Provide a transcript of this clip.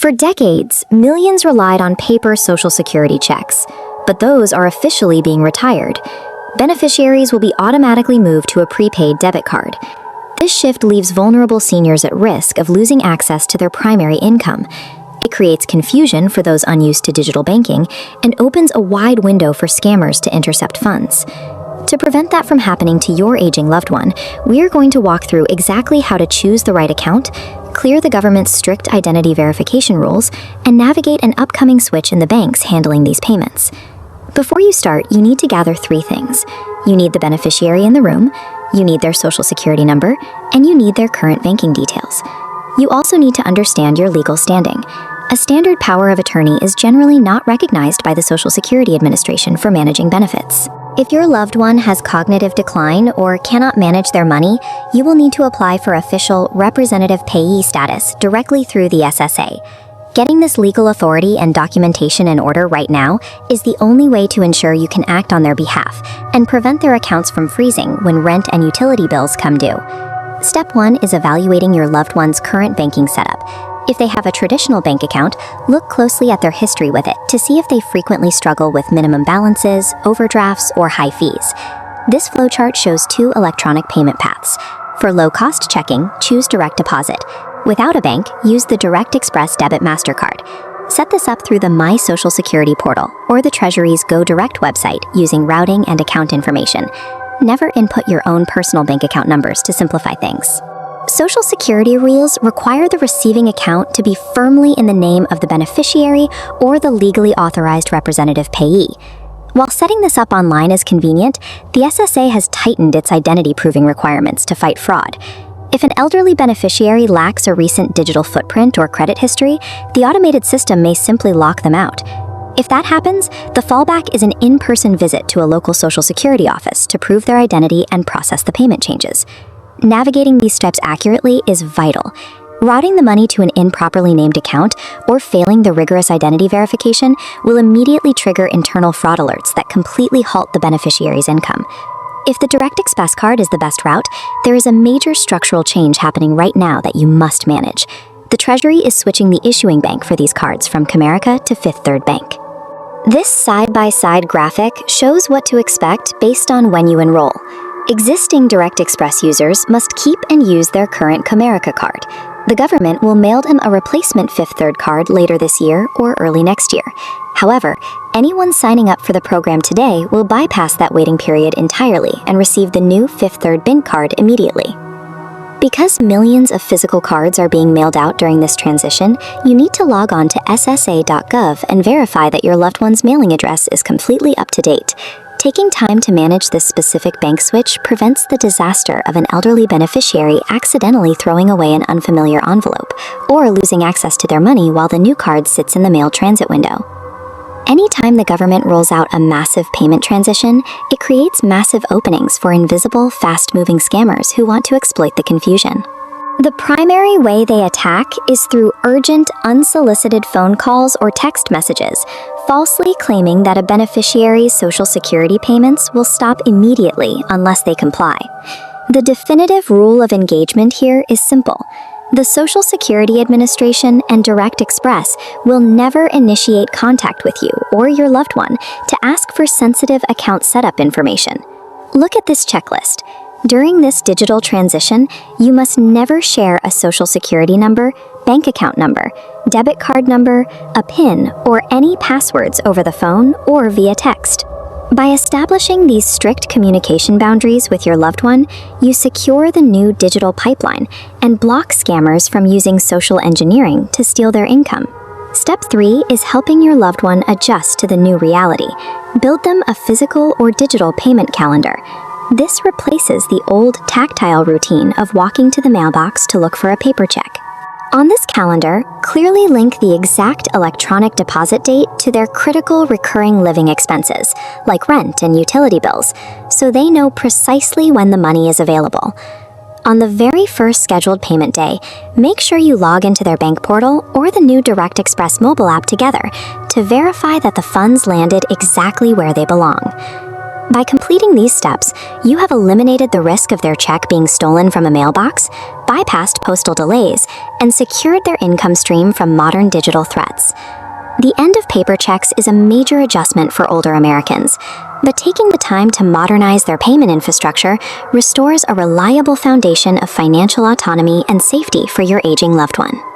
For decades, millions relied on paper Social Security checks, but those are officially being retired. Beneficiaries will be automatically moved to a prepaid debit card. This shift leaves vulnerable seniors at risk of losing access to their primary income. It creates confusion for those unused to digital banking and opens a wide window for scammers to intercept funds. To prevent that from happening to your aging loved one, we are going to walk through exactly how to choose the right account, clear the government's strict identity verification rules, and navigate an upcoming switch in the banks handling these payments. Before you start, you need to gather 3 things. You need the beneficiary in the room, you need their Social Security number, and you need their current banking details. You also need to understand your legal standing. A standard power of attorney is generally not recognized by the Social Security Administration for managing benefits. If your loved one has cognitive decline or cannot manage their money, you will need to apply for official representative payee status directly through the SSA. Getting this legal authority and documentation in order right now is the only way to ensure you can act on their behalf and prevent their accounts from freezing when rent and utility bills come due. Step 1 is evaluating your loved one's current banking setup. If they have a traditional bank account, look closely at their history with it to see if they frequently struggle with minimum balances, overdrafts, or high fees. This flowchart shows 2 electronic payment paths. For low-cost checking, choose direct deposit. Without a bank, use the Direct Express Debit Mastercard. Set this up through the My Social Security portal or the Treasury's Go Direct website using routing and account information. Never input your own personal bank account numbers to simplify things. Social Security rules require the receiving account to be firmly in the name of the beneficiary or the legally authorized representative payee. While setting this up online is convenient, the SSA has tightened its identity-proving requirements to fight fraud. If an elderly beneficiary lacks a recent digital footprint or credit history, the automated system may simply lock them out. If that happens, the fallback is an in-person visit to a local Social Security office to prove their identity and process the payment changes. Navigating these steps accurately is vital. Routing the money to an improperly named account or failing the rigorous identity verification will immediately trigger internal fraud alerts that completely halt the beneficiary's income. If the Direct Express card is the best route, there is a major structural change happening right now that you must manage. The Treasury is switching the issuing bank for these cards from Comerica to Fifth Third Bank. This side-by-side graphic shows what to expect based on when you enroll. Existing Direct Express users must keep and use their current Comerica card. The government will mail them a replacement Fifth Third card later this year or early next year. However, anyone signing up for the program today will bypass that waiting period entirely and receive the new Fifth Third Bank card immediately. Because millions of physical cards are being mailed out during this transition, you need to log on to ssa.gov and verify that your loved one's mailing address is completely up to date. Taking time to manage this specific bank switch prevents the disaster of an elderly beneficiary accidentally throwing away an unfamiliar envelope or losing access to their money while the new card sits in the mail transit window. Anytime the government rolls out a massive payment transition, it creates massive openings for invisible, fast-moving scammers who want to exploit the confusion. The primary way they attack is through urgent, unsolicited phone calls or text messages, falsely claiming that a beneficiary's Social Security payments will stop immediately unless they comply. The definitive rule of engagement here is simple. The Social Security Administration and Direct Express will never initiate contact with you or your loved one to ask for sensitive account setup information. Look at this checklist. During this digital transition, you must never share a Social Security number, bank account number, debit card number, a PIN, or any passwords over the phone or via text. By establishing these strict communication boundaries with your loved one, you secure the new digital pipeline and block scammers from using social engineering to steal their income. Step 3 is helping your loved one adjust to the new reality. Build them a physical or digital payment calendar. This replaces the old tactile routine of walking to the mailbox to look for a paper check. On this calendar, clearly link the exact electronic deposit date to their critical recurring living expenses, like rent and utility bills, so they know precisely when the money is available. On the very first scheduled payment day, make sure you log into their bank portal or the new Direct Express mobile app together to verify that the funds landed exactly where they belong. By completing these steps, you have eliminated the risk of their check being stolen from a mailbox, bypassed postal delays, and secured their income stream from modern digital threats. The end of paper checks is a major adjustment for older Americans, but taking the time to modernize their payment infrastructure restores a reliable foundation of financial autonomy and safety for your aging loved one.